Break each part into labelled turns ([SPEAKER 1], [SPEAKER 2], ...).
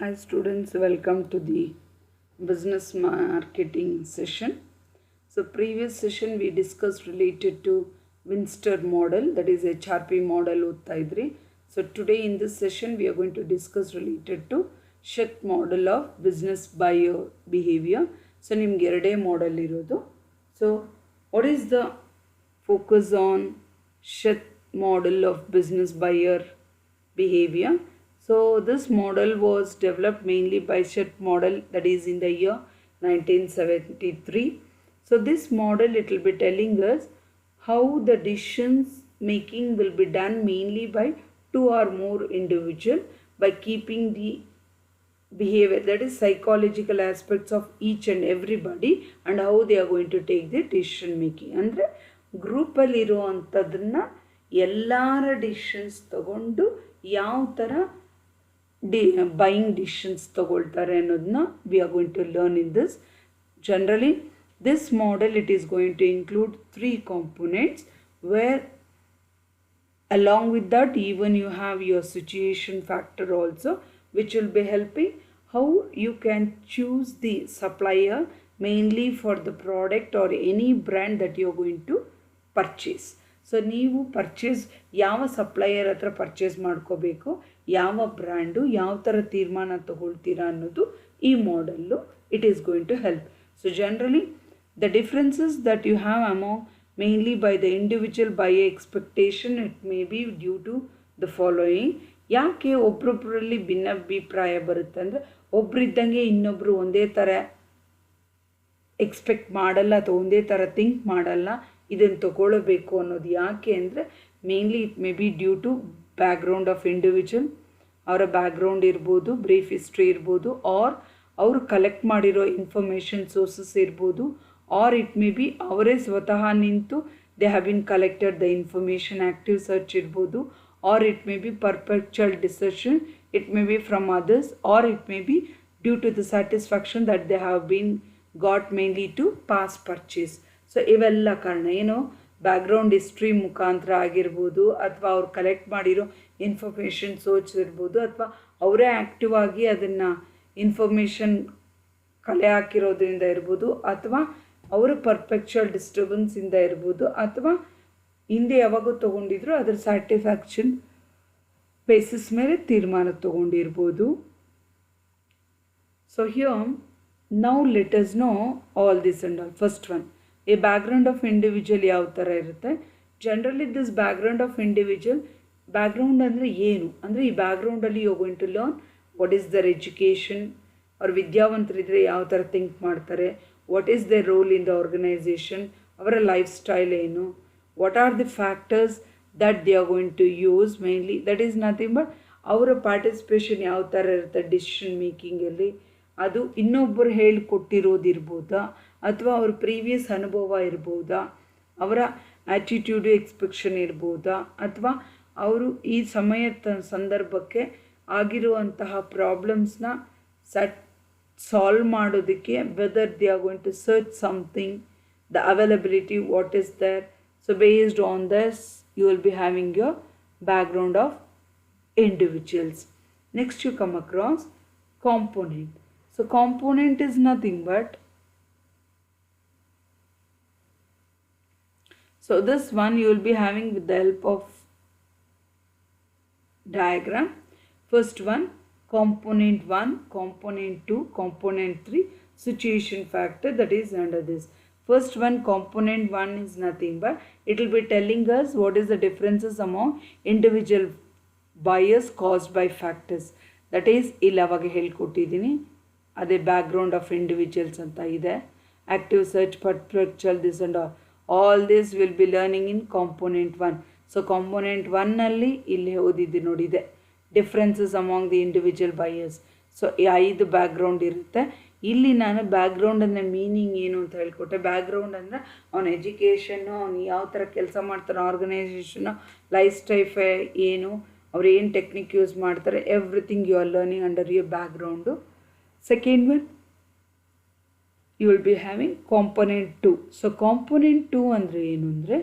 [SPEAKER 1] Hi students, welcome to the business marketing session. So previous session we discussed related to Winster model, that is HRP model ಓದ್ತಾ ಇದ್ರಿ. So today in this session we are going to discuss related to Shet model of business buyer behavior. So ನಿಮ್ಗೆ ಎರಡೇ model ಇರೋದು. So what is the focus on Shet model of business buyer behavior? So this model was developed mainly by Shet model, that is in the year 1973. So this model, it will be telling us how the decisions making will be done mainly by two or more individual by keeping the behavior, that is psychological aspects of each and everybody and how they are going to take the decision making. ಅಂದರೆ ಗ್ರೂಪಲ್ಲಿ ಇರುವಂಥದ್ದನ್ನು ಎಲ್ಲರ decisions ತಗೊಂಡು ಯಾವ ಥರ buying decisions ತಗೊಳ್ತಾರೆ ಅನ್ನೋದನ್ನ we are going to learn in this. Generally this model, it is going to include three components, where along with that even you have your situation factor also, which will be helping how you can choose the supplier mainly for the product or any brand that you are going to purchase. So ನೀವು purchase ಯಾವ supplier ಹತ್ರ purchase ಮಾಡ್ಕೋಬೇಕು, ಯಾವ brand, ಯಾವ ಥರ ತೀರ್ಮಾನ ತಗೊಳ್ತೀರಾ ಅನ್ನೋದು ಈ model it is going to help. So generally the differences that you have among mainly by the individual buyer expectation, it may be due to the following. ಯಾಕೆ ಒಬ್ರೊಬ್ಬರಲ್ಲಿ ಭಿನ್ನಾಭಿಪ್ರಾಯ ಬರುತ್ತೆ ಅಂದರೆ, ಒಬ್ಬರಿದ್ದಂಗೆ ಇನ್ನೊಬ್ಬರು ಒಂದೇ ಥರ ಎಕ್ಸ್ಪೆಕ್ಟ್ ಮಾಡಲ್ಲ ಅಥವಾ ಒಂದೇ ಥರ ಥಿಂಕ್ ಮಾಡಲ್ಲ ಇದನ್ನು ತಗೊಳ್ಳಬೇಕು ಅನ್ನೋದು. ಯಾಕೆ ಅಂದರೆ mainly it may be due to background of individual, ಅವರ ಬ್ಯಾಕ್ಗ್ರೌಂಡ್ ಇರ್ಬೋದು, ಬ್ರೀಫ್ ಹಿಸ್ಟ್ರಿ ಇರ್ಬೋದು, ಆರ್ ಅವರು ಕಲೆಕ್ಟ್ ಮಾಡಿರೋ ಇನ್ಫಾರ್ಮೇಷನ್ ಸೋರ್ಸಸ್ ಇರ್ಬೋದು, or it may be ಅವರೇ ಸ್ವತಃ ನಿಂತು they have been collected the information, active search ಇರ್ಬೋದು, or it may be perceptual decision, it may be from others, or it may be due to the satisfaction that they have been got mainly to post purchase. So ಇವೆಲ್ಲ ಕಾರಣ ಏನು, background history ಮುಖಾಂತರ ಆಗಿರ್ಬೋದು, ಅಥವಾ ಅವ್ರು collect ಮಾಡಿರೋ information source ಇರ್ಬೋದು, ಅಥವಾ ಅವರೇ ಆ್ಯಕ್ಟಿವ್ ಆಗಿ ಅದನ್ನು ಇನ್ಫಾರ್ಮೇಷನ್ ಕಲೆ ಹಾಕಿರೋದ್ರಿಂದ ಇರ್ಬೋದು, ಅಥವಾ ಅವರ ಪರ್ಪೆಕ್ಚುವಲ್ ಡಿಸ್ಟರ್ಬೆನ್ಸಿಂದ ಇರ್ಬೋದು, ಅಥವಾ ಹಿಂದೆ ಯಾವಾಗೂ ತೊಗೊಂಡಿದ್ರು ಅದರ ಸ್ಯಾಟಿಸ್ಫ್ಯಾಕ್ಷನ್ ಬೇಸಿಸ್ ಮೇಲೆ ತೀರ್ಮಾನ ತೊಗೊಂಡಿರ್ಬೋದು. So here now let us know all this and all. First one, ಈ ಬ್ಯಾಕ್ಗ್ರೌಂಡ್ ಆಫ್ ಇಂಡಿವಿಜುವಲ್ ಯಾವ ಥರ ಇರುತ್ತೆ. Generally this background of individual, background ಅಂದರೆ ಏನು ಅಂದರೆ, ಈ ಬ್ಯಾಕ್ಗ್ರೌಂಡಲ್ಲಿ you going to learn what is their education, ಅವ್ರು ವಿದ್ಯಾವಂತರಿದ್ದರೆ ಯಾವ ಥರ ಥಿಂಕ್ ಮಾಡ್ತಾರೆ, what is the role in the organisation, ಅವರ ಲೈಫ್ ಸ್ಟೈಲ್ ಏನು, what are the factors that they are going to use mainly, that is nothing but ಅವರ participation ಯಾವ ಥರ ಇರುತ್ತೆ ಡಿಸಿಷನ್ ಮೇಕಿಂಗಲ್ಲಿ, ಅದು ಇನ್ನೊಬ್ಬರು ಹೇಳಿಕೊಟ್ಟಿರೋದಿರ್ಬೋದಾ, ಅಥವಾ ಅವ್ರ ಪ್ರೀವಿಯಸ್ ಅನುಭವ ಇರ್ಬೋದಾ, ಅವರ ಆ್ಯಟಿಟ್ಯೂಡು ಎಕ್ಸ್ಪೆಕ್ಷನ್ ಇರ್ಬೋದಾ, ಅಥವಾ ಅವರು ಈ ಸಮಯದ ಸಂದರ್ಭಕ್ಕೆ ಆಗಿರುವಂತಹ ಪ್ರಾಬ್ಲಮ್ಸ್ನ ಸಾಲ್ವ್ ಮಾಡೋದಕ್ಕೆ whether they are going to search something, the availability what is there. So based on this you will be having your background of individuals. Next you come across component. So component is nothing but, so this one you will be having with the help of diagram. First one, component 1, component 2, component 3, situation factor, that is under this. First one, component 1 is nothing but it will be telling us what is the differences among individual bias caused by factors. That is ಇಲ್ಲಿ ಅವಾಗ ಹೇಳ್ಕೊಟ್ಟಿದ್ದೀನಿ, ಅದೇ background of individuals ಅಂತ ಇದೆ, active search, perceptual, this and all this will be learning in component 1. So component 1ನಲ್ಲಿ ಇಲ್ಲಿ ಓದಿದ್ದು ನೋಡಿದೆ differences among the individual buyers. So 5 background ಇರುತ್ತೆ. ಇಲ್ಲಿ ನಾನು ಬ್ಯಾಕ್ಗ್ರೌಂಡ್ ಅಂದರೆ ಮೀನಿಂಗ್ ಏನು ಅಂತ ಹೇಳ್ಕೊಟ್ಟೆ. ಬ್ಯಾಕ್ಗ್ರೌಂಡ್ ಅಂದರೆ ಅವನ ಎಜುಕೇಷನ್ನು, ಅವನು ಯಾವ ಥರ ಕೆಲಸ ಮಾಡ್ತಾನೆ, ಆರ್ಗನೈಸೇಷನ್ನು, ಲೈಫ್ ಸ್ಟೈಲ್ ಏನು, ಅವ್ರು ಏನು ಟೆಕ್ನಿಕ್ ಯೂಸ್ ಮಾಡ್ತಾರೆ, everything you are learning under your background. Second one you will be having component 2. So component 2 ಅಂದರೆ ಏನು ಅಂದರೆ,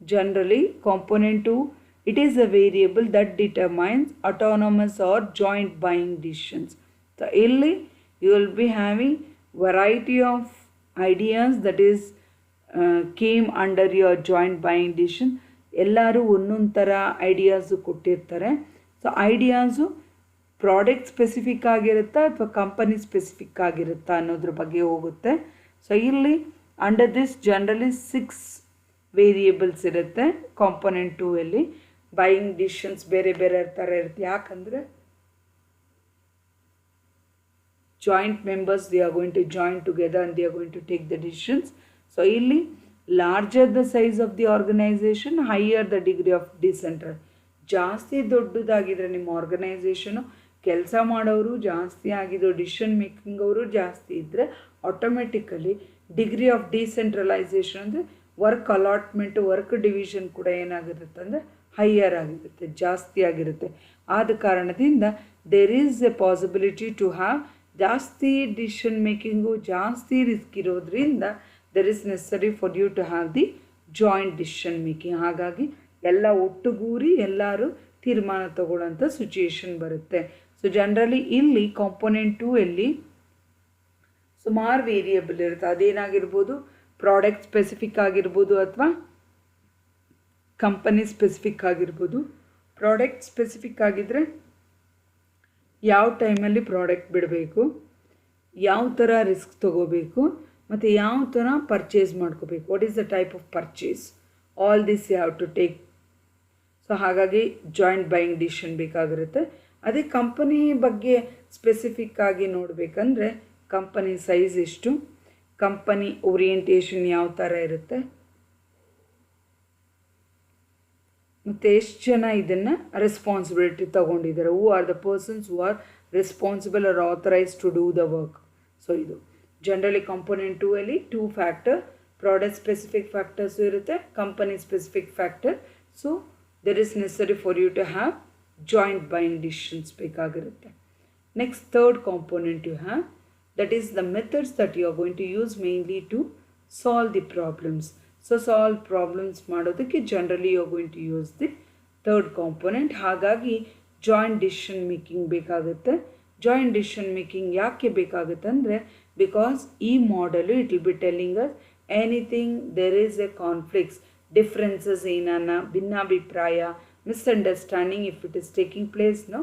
[SPEAKER 1] generally component 2, it is a variable that determines autonomous or joint buying decisions. So ಇಲ್ಲಿ you will be having variety of ideas that is came under your joint buying decision. ಎಲ್ಲರೂ ಒಂದೊಂದು ಥರ ideas ಕೊಟ್ಟಿರ್ತಾರೆ. So ideas product specific ಆಗಿರುತ್ತಾ ಅಥವಾ company specific ಆಗಿರುತ್ತಾ ಅನ್ನೋದ್ರ ಬಗ್ಗೆ ಹೋಗುತ್ತೆ. So ಇಲ್ಲಿ ಅಂಡರ್ ದಿಸ್ ಜನರಲಿ 6 ವೇರಿಯೇಬಲ್ಸ್ ಇರುತ್ತೆ. ಕಾಂಪೊನೆಂಟ್ 2 ಅಲ್ಲಿ ಬೈಯಿಂಗ್ ಡಿಸಿಷನ್ಸ್ ಬೇರೆ ಬೇರೆ ಥರ ಇರುತ್ತೆ. ಯಾಕಂದರೆ joint members, they are going to join together and they are going to take the decisions. So ಇಲ್ಲಿ larger the size of the organization, higher the degree of decentralization. ಜಾಸ್ತಿ ದೊಡ್ಡದಾಗಿದ್ರೆ ನಿಮ್ಮ organisation, ಕೆಲಸ ಮಾಡೋರು ಜಾಸ್ತಿ ಆಗಿದ್ದು, ಡಿಸಿಷನ್ ಮೇಕಿಂಗ್ ಅವರು ಜಾಸ್ತಿ ಇದ್ದರೆ ಆಟೋಮೆಟಿಕಲಿ ಡಿಗ್ರಿ ಆಫ್ ಡಿಸೆಂಟ್ರಲೈಸೇಷನ್ ಅಂದರೆ ವರ್ಕ್ ಅಲಾಟ್ಮೆಂಟು, ವರ್ಕ್ ಡಿವಿಷನ್ ಕೂಡ ಏನಾಗಿರುತ್ತೆ ಅಂದರೆ ಹೈಯರ್ ಆಗಿರುತ್ತೆ, ಜಾಸ್ತಿ ಆಗಿರುತ್ತೆ. ಆದ ಕಾರಣದಿಂದ there is a possibility to have ಜಾಸ್ತಿ ಡಿಸಿಷನ್ ಮೇಕಿಂಗು, ಜಾಸ್ತಿ ರಿಸ್ಕ್ ಇರೋದ್ರಿಂದ there is necessary for you to have the joint decision making. ಹಾಗಾಗಿ ಎಲ್ಲ ಒಟ್ಟುಗೂರಿ ಎಲ್ಲರೂ ತೀರ್ಮಾನ ತಗೊಳ್ಳೋಂಥ ಸಿಚುಯೇಷನ್ ಬರುತ್ತೆ. ಸೊ ಜನರಲಿ ಇಲ್ಲಿ ಕಾಂಪೊನೆಂಟ್ 2 ಅಲ್ಲಿ ಸುಮಾರು ವೇರಿಯೇಬಲ್ ಇರುತ್ತೆ. ಅದೇನಾಗಿರ್ಬೋದು, ಪ್ರಾಡಕ್ಟ್ ಸ್ಪೆಸಿಫಿಕ್ ಆಗಿರ್ಬೋದು ಅಥವಾ ಕಂಪನಿ ಸ್ಪೆಸಿಫಿಕ್ ಆಗಿರ್ಬೋದು. ಪ್ರಾಡಕ್ಟ್ ಸ್ಪೆಸಿಫಿಕ್ ಆಗಿದ್ದರೆ ಯಾವ ಟೈಮಲ್ಲಿ ಪ್ರಾಡಕ್ಟ್ ಬಿಡಬೇಕು, ಯಾವ ಥರ ರಿಸ್ಕ್ ತೊಗೋಬೇಕು ಮತ್ತು ಯಾವ ಥರ ಪರ್ಚೇಸ್ ಮಾಡ್ಕೋಬೇಕು, what is the type of purchase, all this you have to take. So ಹಾಗಾಗಿ ಜಾಯಿಂಟ್ ಬೈಯಿಂಗ್ ಡಿಸಿಷನ್ ಬೇಕಾಗಿರುತ್ತೆ. ಅದೇ ಕಂಪನಿ ಬಗ್ಗೆ ಸ್ಪೆಸಿಫಿಕ್ ಆಗಿ ನೋಡಬೇಕಂದ್ರೆ ಕಂಪನಿ ಸೈಜ್ ಎಷ್ಟು, ಕಂಪನಿ ಓರಿಯೆಂಟೇಷನ್ ಯಾವ ಥರ ಇರುತ್ತೆ ಮತ್ತು ಎಷ್ಟು ಜನ ಇದನ್ನು ರೆಸ್ಪಾನ್ಸಿಬಿಲಿಟಿ ತಗೊಂಡಿದ್ದಾರೆ, who are the persons who are responsible are authorise to do the work. So ಇದು ಜನರಲಿ ಕಾಂಪೊನೆಂಟ್ 2 ಅಲ್ಲಿ 2 ಫ್ಯಾಕ್ಟರ್, ಪ್ರಾಡಕ್ಟ್ ಸ್ಪೆಸಿಫಿಕ್ ಫ್ಯಾಕ್ಟರ್ಸು ಇರುತ್ತೆ, company specific factor. So there is necessary for you to have joint buying decisions ಬೇಕಾಗಿರುತ್ತೆ. Next third component you have, that is the methods that you are going to use mainly to solve the problems. So solve problems ಮಾಡೋದಕ್ಕೆ generally you are going to use the third component. ಹಾಗಾಗಿ joint decision making ಬೇಕಾಗುತ್ತೆ. Joint decision making ಯಾಕೆ ಬೇಕಾಗುತ್ತೆ ಅಂದರೆ because ಈ model it will be telling us anything there is a conflicts, differences ಏನಾನ, ಭಿನ್ನಾಭಿಪ್ರಾಯ, misunderstanding if it is taking place no,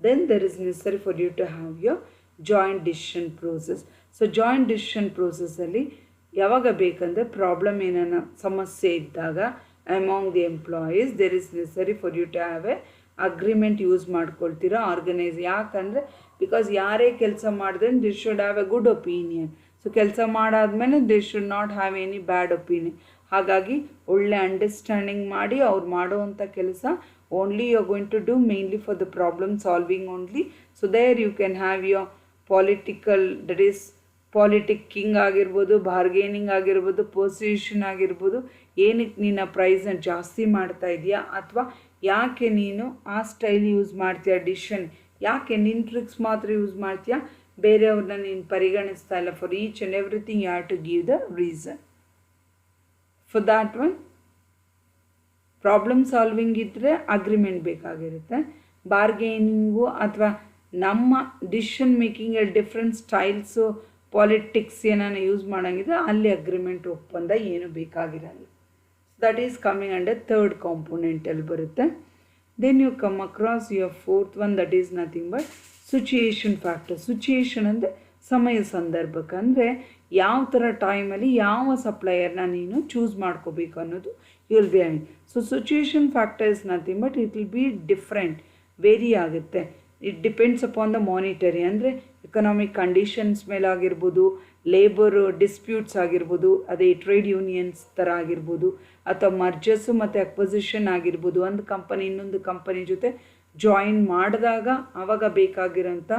[SPEAKER 1] then there is necessary for you to have your joint decision process. So joint decision ಪ್ರೋಸೆಸ್ಸಲ್ಲಿ ಯಾವಾಗ ಬೇಕಂದರೆ problem ಏನಾನ ಸಮಸ್ಯೆ ಇದ್ದಾಗ among the employees there is necessary for you to have A agreement use ಮಾಡ್ಕೊಳ್ತೀರಾ organise. ಯಾಕಂದರೆ because ಯಾರೇ ಕೆಲಸ ಮಾಡಿದ್ರೆ they should have a good opinion. So ಕೆಲಸ ಮಾಡಾದ್ಮೇಲೆ they should not have any bad opinion. ಹಾಗಾಗಿ ಒಳ್ಳೆ ಅಂಡರ್ಸ್ಟ್ಯಾಂಡಿಂಗ್ ಮಾಡಿ ಅವ್ರು ಮಾಡುವಂಥ ಕೆಲಸ only you are going to do mainly for the problem solving only. So there you can have your political, that is politicking ಆಗಿರ್ಬೋದು, bargaining ಆಗಿರ್ಬೋದು, position ಆಗಿರ್ಬೋದು, ಏನಕ್ಕೆ ನೀನು ಪ್ರೈಸ್ನ ಜಾಸ್ತಿ ಮಾಡ್ತಾ ಇದೆಯಾ ಅಥವಾ ಯಾಕೆ ನೀನು ಆ ಸ್ಟೈಲ್ ಯೂಸ್ ಮಾಡ್ತೀಯಾ, ಡಿಸಿಷನ್ ಯಾಕೆ ನಿನ್ನ ಟ್ರಿಕ್ಸ್ ಮಾತ್ರ ಯೂಸ್ ಮಾಡ್ತೀಯಾ, ಬೇರೆಯವ್ರನ್ನ ನೀನು ಪರಿಗಣಿಸ್ತಾ ಇಲ್ಲ. For each and everything you have to give the reason. For that one problem solving ಇದ್ದರೆ ಅಗ್ರಿಮೆಂಟ್ ಬೇಕಾಗಿರುತ್ತೆ. ಬಾರ್ಗೇನಿಂಗು ಅಥವಾ ನಮ್ಮ ಡಿಸಿಷನ್ ಮೇಕಿಂಗಲ್ಲಿ ಡಿಫ್ರೆಂಟ್ ಸ್ಟೈಲ್ಸು, ಪಾಲಿಟಿಕ್ಸ್ ಏನಾನ ಯೂಸ್ ಮಾಡೋಂಗಿದ್ರೆ ಅಲ್ಲಿ ಅಗ್ರಿಮೆಂಟ್, ಒಪ್ಪಂದ ಏನು ಬೇಕಾಗಿರಲ್ಲ. That is coming under third ಕಾಂಪೊನೆಂಟಲ್ಲಿ ಬರುತ್ತೆ. Then you come across your fourth one, that is nothing but situation factor. Situation ಅಂದರೆ ಸಮಯ ಸಂದರ್ಭಕ್ಕೆ, ಅಂದರೆ ಯಾವ ಥರ ಟೈಮಲ್ಲಿ ಯಾವ ಸಪ್ಲೈಯರ್ನ ನೀನು ಚೂಸ್ ಮಾಡ್ಕೋಬೇಕು ಅನ್ನೋದು you will be having. So situation factor is nothing but it will be different, vary ಆಗುತ್ತೆ. It depends upon the monetary, ಅಂದರೆ ಎಕನಾಮಿಕ್ ಕಂಡೀಷನ್ಸ್ ಮೇಲಾಗಿರ್ಬೋದು, ಲೇಬರ್ ಡಿಸ್ಪ್ಯೂಟ್ಸ್ ಆಗಿರ್ಬೋದು, ಅದೇ ಟ್ರೇಡ್ ಯೂನಿಯನ್ಸ್ ಥರ ಆಗಿರ್ಬೋದು, ಅಥವಾ ಮರ್ಜಸ್ಸು ಮತ್ತು ಅಕ್ವಸಿಷನ್ ಆಗಿರ್ಬೋದು. ಒಂದು ಕಂಪನಿ ಇನ್ನೊಂದು ಕಂಪನಿ ಜೊತೆ ಜಾಯಿನ್ ಮಾಡಿದಾಗ ಆವಾಗ ಬೇಕಾಗಿರೋಂಥ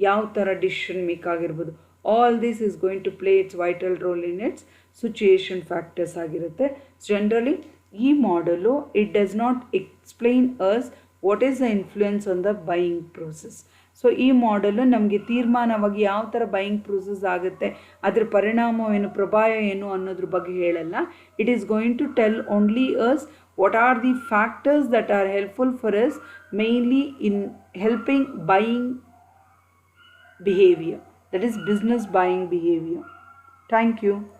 [SPEAKER 1] ಯಾವ ಥರ ಡಿಸಿಷನ್ ಮೇಕ್ ಆಗಿರ್ಬೋದು. All this is going to play its vital role in its situation factors ಆಗಿರುತ್ತೆ. ಜನರಲಿ ಈ ಮಾಡಲು it does not explain us what is the influence on the buying process. So ಈ ಮಾಡಲು ನಮಗೆ ತೀರ್ಮಾನವಾಗಿ ಯಾವ ಥರ ಬೈಯಿಂಗ್ ಪ್ರೋಸೆಸ್ ಆಗುತ್ತೆ, ಅದರ ಪರಿಣಾಮವೇನು, ಪ್ರಭಾವ ಏನು ಅನ್ನೋದ್ರ ಬಗ್ಗೆ ಹೇಳಲ್ಲ. It is going to tell only us what are the factors that are helpful for us mainly in helping buying behavior, that is business buying behavior. Thank you.